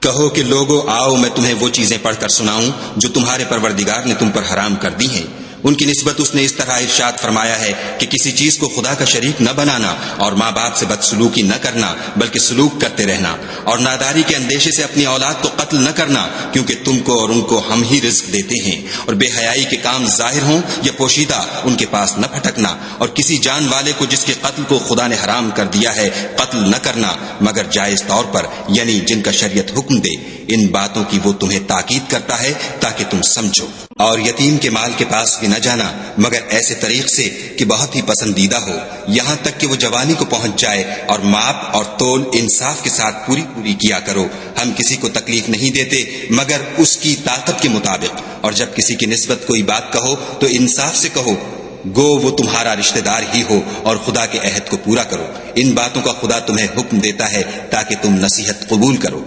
कहो कि लोगों, आओ मैं तुम्हें वो चीजें पढ़कर सुनाऊं जो तुम्हारे परवरदिगार ने तुम पर हराम कर दी हैं। उनकी निस्बत उसने इस तरह इरशाद फरमाया है कि किसी चीज को खुदा का शरीक न बनाना और माँ बाप से बदसलूकी न करना, बल्कि सलूक करते रहना, और नादारी के अंदेशे से अपनी औलाद को कत्ल न करना, क्योंकि तुमको और उनको हम ही रिज्क देते हैं। और बेहयाई के काम जाहिर हों या पोशीदा उनके पास न भटकना, और किसी जान वाले को जिसके कत्ल को खुदा ने हराम कर दिया है कत्ल न करना, मगर जायज तौर पर, यानी जिनका शरीयत हुक्म दे। इन बातों की वो तुम्हें ताकीद करता है ताकि तुम समझो। और यतीम के माल के पास भी न जाना मगर ऐसे तरीक से कि बहुत ही पसंदीदा हो, यहाँ तक कि वो जवानी को पहुंच जाए, और माप और तोल इंसाफ के साथ पूरी पूरी किया करो। हम किसी को तकलीफ नहीं देते मगर उसकी ताकत के मुताबिक, और जब किसी की निस्बत कोई बात कहो तो इंसाफ से कहो, गो वो तुम्हारा रिश्तेदार ही हो, और खुदा के अहद को पूरा करो। इन बातों का खुदा तुम्हें हुक्म देता है ताकि तुम नसीहत कबूल करो।